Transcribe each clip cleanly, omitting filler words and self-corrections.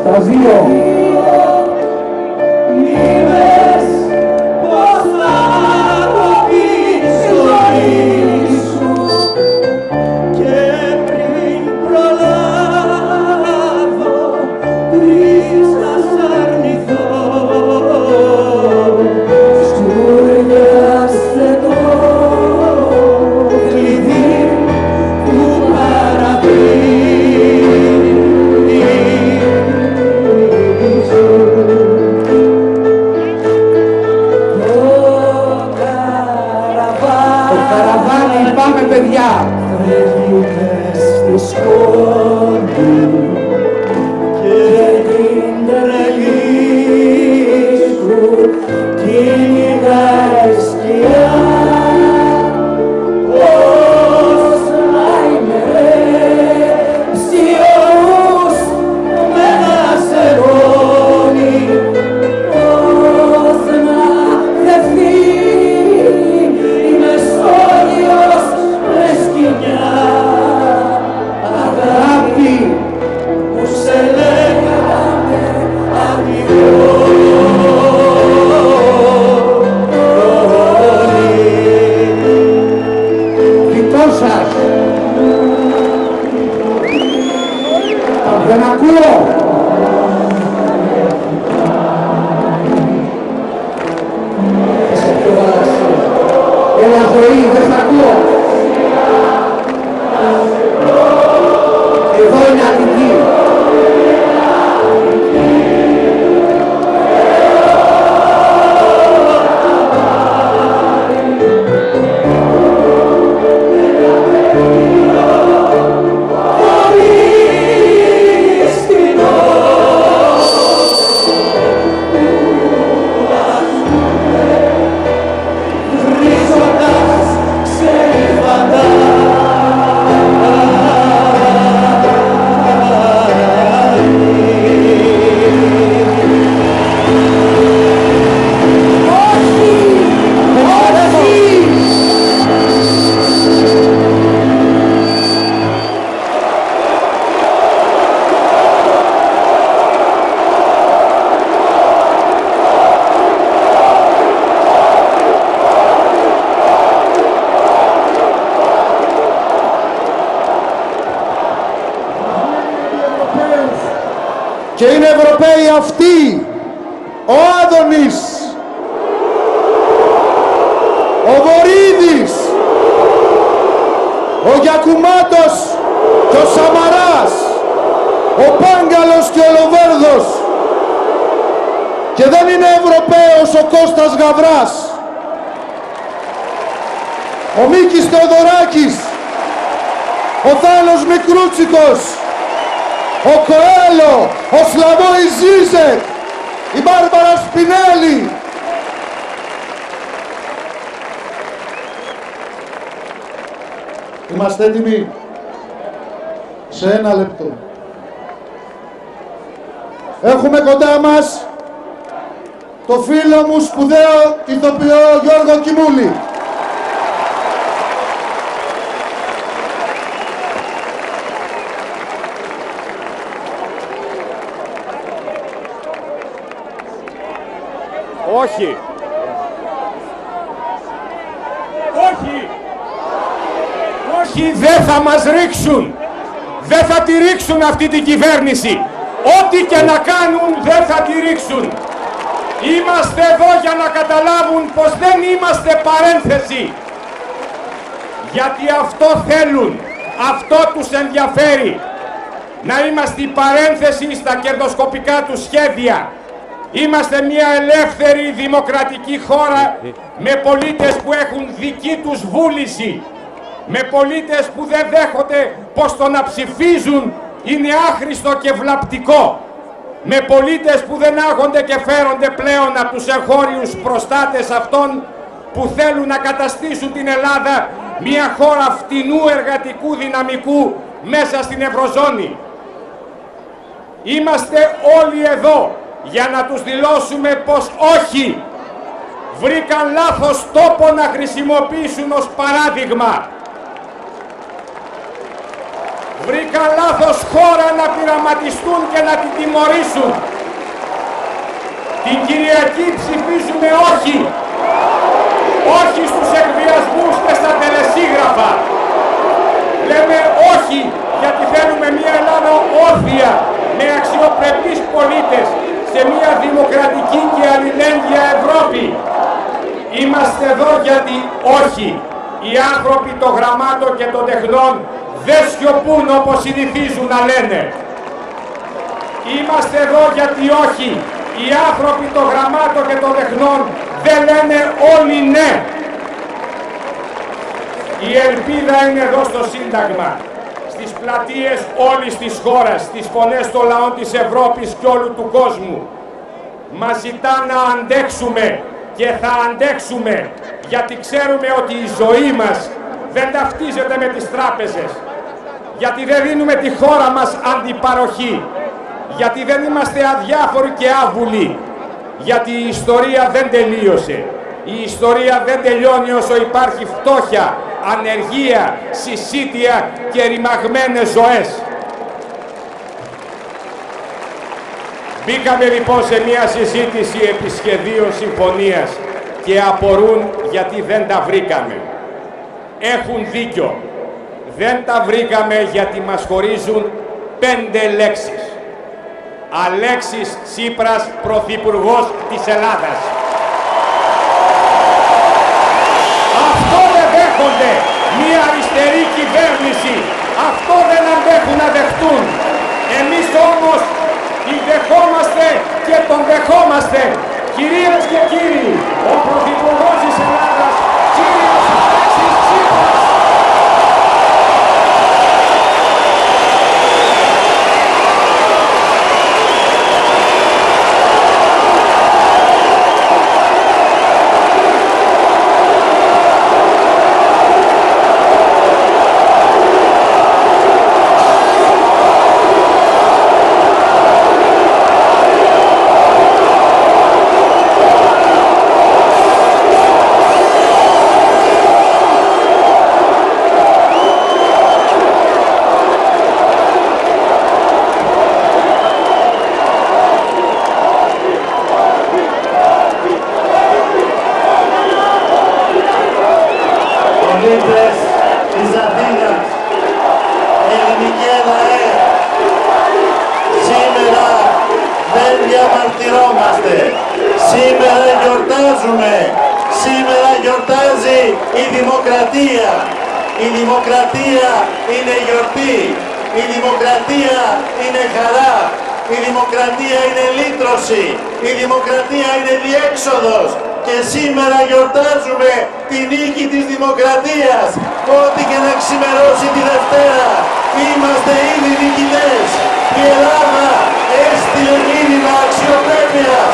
Στα δύο. Και είναι Ευρωπαίοι αυτοί, ο Άδωνης, ο Βορίδης, ο Γιακουμάτος και ο Σαμαράς, ο Πάγκαλος και ο Λοβέρδος. Και δεν είναι Ευρωπαίος ο Κώστας Γαβράς, ο Μίκης Θεοδωράκης, ο Θάνος Μικρούτσικος, ο Κοέλο, ο Σλαβόης Ζίζεκ, η Μπάρμπαρα Σπινέλη. Είμαστε έτοιμοι? Σε ένα λεπτό. Έχουμε κοντά μας το φίλο μου σπουδαίο ηθοποιό Γιώργο Κιμούλη. Όχι. Όχι. Όχι, δεν θα μας ρίξουν. Δεν θα τη ρίξουν αυτή την κυβέρνηση. Ό,τι και να κάνουν δεν θα τη ρίξουν. Είμαστε εδώ για να καταλάβουν πως δεν είμαστε παρένθεση. Γιατί αυτό θέλουν. Αυτό τους ενδιαφέρει. Να είμαστε η παρένθεση στα κερδοσκοπικά τους σχέδια. Είμαστε μια ελεύθερη δημοκρατική χώρα με πολίτες που έχουν δική τους βούληση. Με πολίτες που δεν δέχονται πως το να ψηφίζουν είναι άχρηστο και βλαπτικό. Με πολίτες που δεν άγονται και φέρονται πλέον από τους εγχώριους προστάτες αυτών που θέλουν να καταστήσουν την Ελλάδα μια χώρα φτηνού εργατικού δυναμικού μέσα στην Ευρωζώνη. Είμαστε όλοι εδώ για να τους δηλώσουμε πως όχι, βρήκαν λάθος τόπο να χρησιμοποιήσουν ως παράδειγμα. βρήκαν λάθος χώρα να πειραματιστούν και να την τιμωρήσουν. Την Κυριακή ψηφίζουμε όχι. Όχι στους εκβιασμούς και στα τελεσίγραφα. Λέμε όχι γιατί θέλουμε μια Ελλάδα όρθια, με αξιοπρεπείς πολίτες, σε μια δημοκρατική και αλληλέγγυα Ευρώπη. Είμαστε εδώ γιατί όχι. Οι άνθρωποι των γραμμάτων και των τεχνών δεν σιωπούν όπως συνηθίζουν να λένε. Είμαστε εδώ γιατί όχι. Οι άνθρωποι των γραμμάτων και των τεχνών δεν λένε όλοι ναι. Η ελπίδα είναι εδώ στο Σύνταγμα, στις πλατείες όλης της χώρας, στις φωνές των λαών της Ευρώπης και όλου του κόσμου. Μας ζητά να αντέξουμε και θα αντέξουμε, γιατί ξέρουμε ότι η ζωή μας δεν ταυτίζεται με τις τράπεζες, γιατί δεν δίνουμε τη χώρα μας αντιπαροχή, γιατί δεν είμαστε αδιάφοροι και άβουλοι, γιατί η ιστορία δεν τελείωσε. Η ιστορία δεν τελειώνει όσο υπάρχει φτώχεια, ανεργία, συσίτια και ρημαγμένες ζωές. Μπήκαμε λοιπόν σε μια συζήτηση επί σχεδίων συμφωνίας και απορούν γιατί δεν τα βρήκαμε. Έχουν δίκιο. Δεν τα βρήκαμε γιατί μας χωρίζουν 5 λέξεις. Αλέξης Τσίπρας, Πρωθυπουργός της Ελλάδας. Αυτό δεν δέχονται μια αριστερή κυβέρνηση. Αυτό δεν αντέχουν να δεχτούν. Εμείς όμως την δεχόμαστε και τον δεχόμαστε. Κυρίες και κύριοι, ο Πρωθυπουργός της Ελλάδας, κύριος Αλέξης Τσίπρας. πολίτες της Αθήνας, ελληνική λαέ, σήμερα δεν διαμαρτυρόμαστε, σήμερα γιορτάζουμε, σήμερα γιορτάζει η δημοκρατία. Η δημοκρατία είναι γιορτή, η δημοκρατία είναι χαρά, η δημοκρατία είναι λύτρωση, η δημοκρατία είναι διέξοδος. Και σήμερα γιορτάζουμε τη νίκη της δημοκρατίας. Ό,τι και να ξημερώσει τη Δευτέρα, είμαστε ήδη νικητές. Η Ελλάδα έστειλε μήνυμα αξιοπρέπειας,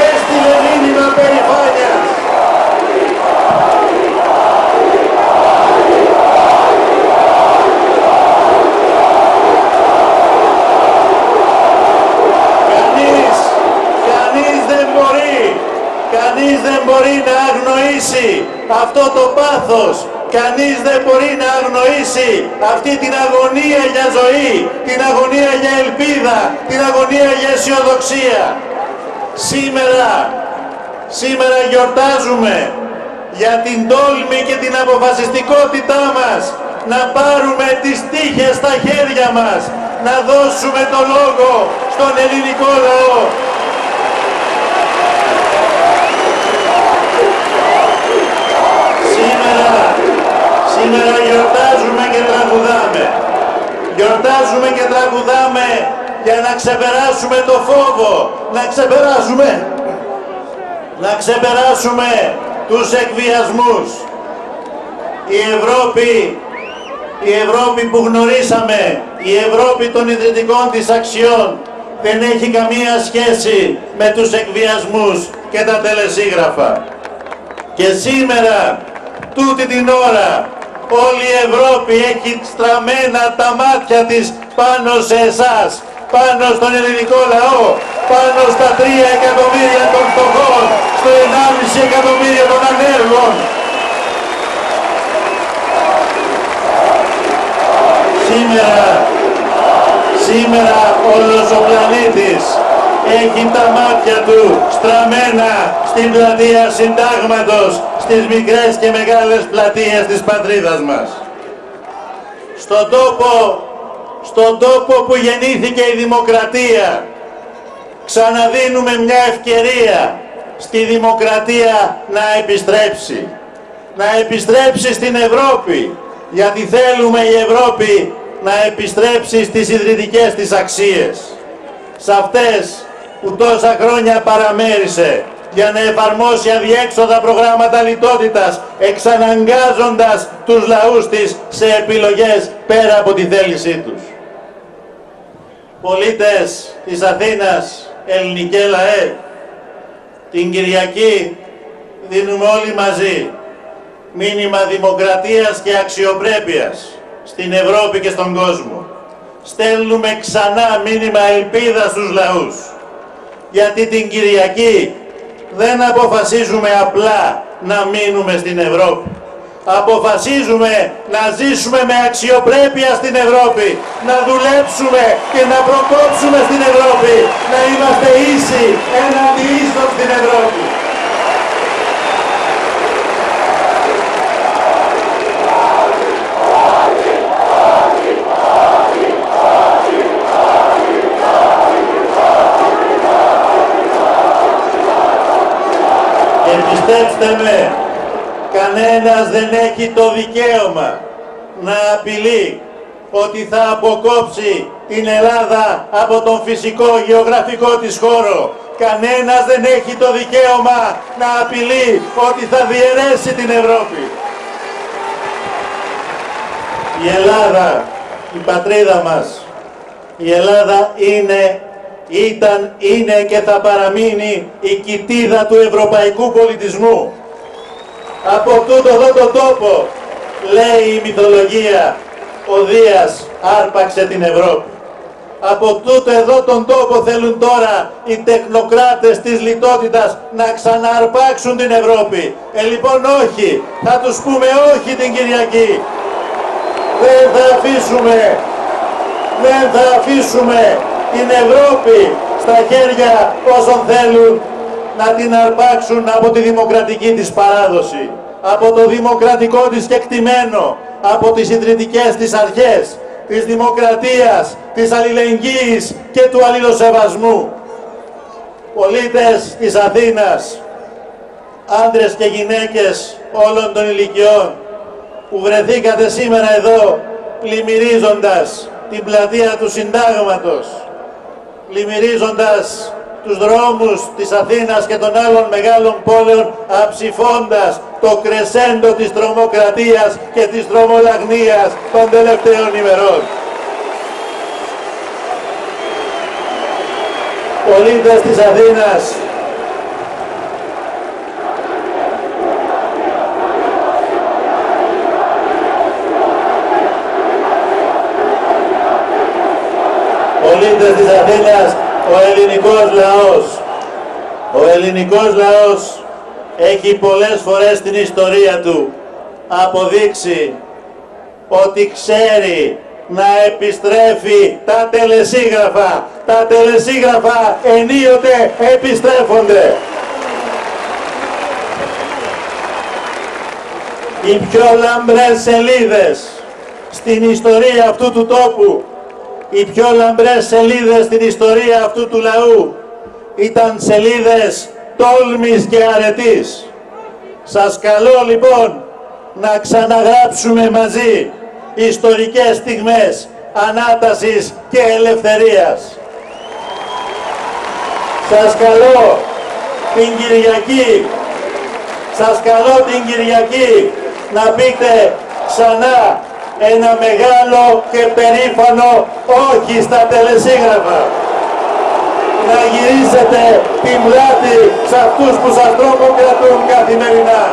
έστειλε μήνυμα περηφάνειας. Κανείς δεν μπορεί να αγνοήσει αυτό το πάθος. Κανείς δεν μπορεί να αγνοήσει αυτή την αγωνία για ζωή, την αγωνία για ελπίδα, την αγωνία για αισιοδοξία. Σήμερα γιορτάζουμε για την τόλμη και την αποφασιστικότητά μας να πάρουμε τις τύχες στα χέρια μας, να δώσουμε το λόγο στον ελληνικό λαό. Σήμερα γιορτάζουμε και τραγουδάμε. Γιορτάζουμε και τραγουδάμε για να ξεπεράσουμε το φόβο, να ξεπεράσουμε τους εκβιασμούς. Η Ευρώπη που γνωρίσαμε, η Ευρώπη των ιδρυτικών της αξιών, δεν έχει καμία σχέση με τους εκβιασμούς και τα τελεσίγραφα. Και σήμερα, τούτη την ώρα, όλη η Ευρώπη έχει στραμμένα τα μάτια της πάνω σε εσάς, πάνω στον ελληνικό λαό, πάνω στα 3 εκατομμύρια των φτωχών, στο 1,5 εκατομμύριο των ανέργων. Σήμερα Σήμερα όλος ο πλανήτης έχει τα μάτια του στραμμένα στην πλατεία Συντάγματος, στις μικρές και μεγάλες πλατείες της πατρίδας μας. Στον τόπο που γεννήθηκε η δημοκρατία, ξαναδίνουμε μια ευκαιρία στη δημοκρατία να επιστρέψει. Να επιστρέψει στην Ευρώπη, γιατί θέλουμε η Ευρώπη να επιστρέψει στις ιδρυτικές της αξίες. Σε αυτές που τόσα χρόνια παραμέρισε για να εφαρμόσει αδιέξοδα προγράμματα λιτότητας, εξαναγκάζοντας τους λαούς της σε επιλογές πέρα από τη θέλησή τους. Πολίτες της Αθήνας, ελληνικέ λαέ, την Κυριακή δίνουμε όλοι μαζί μήνυμα δημοκρατίας και αξιοπρέπειας στην Ευρώπη και στον κόσμο. Στέλνουμε ξανά μήνυμα ελπίδας στους λαούς, γιατί την Κυριακή δεν αποφασίζουμε απλά να μείνουμε στην Ευρώπη. Αποφασίζουμε να ζήσουμε με αξιοπρέπεια στην Ευρώπη, να δουλέψουμε και να προκόψουμε στην Ευρώπη, να είμαστε ίσοι έναντι ίσων στην Ευρώπη. Και πιστέψτε με, κανένας δεν έχει το δικαίωμα να απειλεί ότι θα αποκόψει την Ελλάδα από τον φυσικό γεωγραφικό της χώρο. Κανένας δεν έχει το δικαίωμα να απειλεί ότι θα διαιρέσει την Ευρώπη. Η Ελλάδα, η πατρίδα μας, η Ελλάδα είναι και θα παραμείνει η κοιτίδα του ευρωπαϊκού πολιτισμού. Από τούτο εδώ τον τόπο, λέει η μυθολογία, ο Δίας άρπαξε την Ευρώπη. Από τούτο εδώ τον τόπο θέλουν τώρα οι τεχνοκράτες της λιτότητας να ξανααρπάξουν την Ευρώπη. Λοιπόν όχι, θα τους πούμε όχι την Κυριακή. Δεν θα αφήσουμε την Ευρώπη στα χέρια όσων θέλουν να την αρπάξουν από τη δημοκρατική της παράδοση, από το δημοκρατικό της κεκτημένο, από τις ιδρυτικές της αρχές, της δημοκρατίας, της αλληλεγγύης και του αλληλοσεβασμού. Πολίτες της Αθήνας, άντρες και γυναίκες όλων των ηλικιών, που βρεθήκατε σήμερα εδώ πλημμυρίζοντας την πλατεία του Συντάγματος, πλημμυρίζοντας τους δρόμους της Αθήνας και των άλλων μεγάλων πόλεων, αψηφώντας το κρεσέντο της τρομοκρατίας και της τρομολαγνίας των τελευταίων ημερών. Πολίτες της Αθήνας, πολίτες της Αθήνας, ο ελληνικός λαός έχει πολλές φορές στην ιστορία του αποδείξει ότι ξέρει να επιστρέφει τα τελεσίγραφα. Τα τελεσίγραφα ενίοτε επιστρέφονται. Οι πιο λαμπρές σελίδες στην ιστορία αυτού του τόπου, οι πιο λαμπρές σελίδες στην ιστορία αυτού του λαού ήταν σελίδες τόλμης και αρετής. Σας καλώ λοιπόν να ξαναγράψουμε μαζί ιστορικές στιγμές ανάτασης και ελευθερίας. Σας καλώ την Κυριακή να πείτε ξανά ένα μεγάλο και περήφανο όχι στα τελεσίγραφα. Να γυρίσετε την πλάτη σε αυτούς που σας τρομοκρατούν καθημερινά.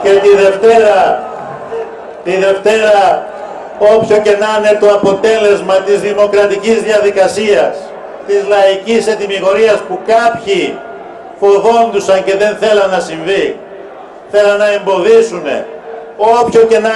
Και τη Δευτέρα, όποιο και να είναι το αποτέλεσμα της δημοκρατικής διαδικασίας, της λαϊκής ετυμηγορίας που κάποιοι φοβόντουσαν και δεν θέλαν να συμβεί, θέλαν να εμποδίσουν, όποιο και να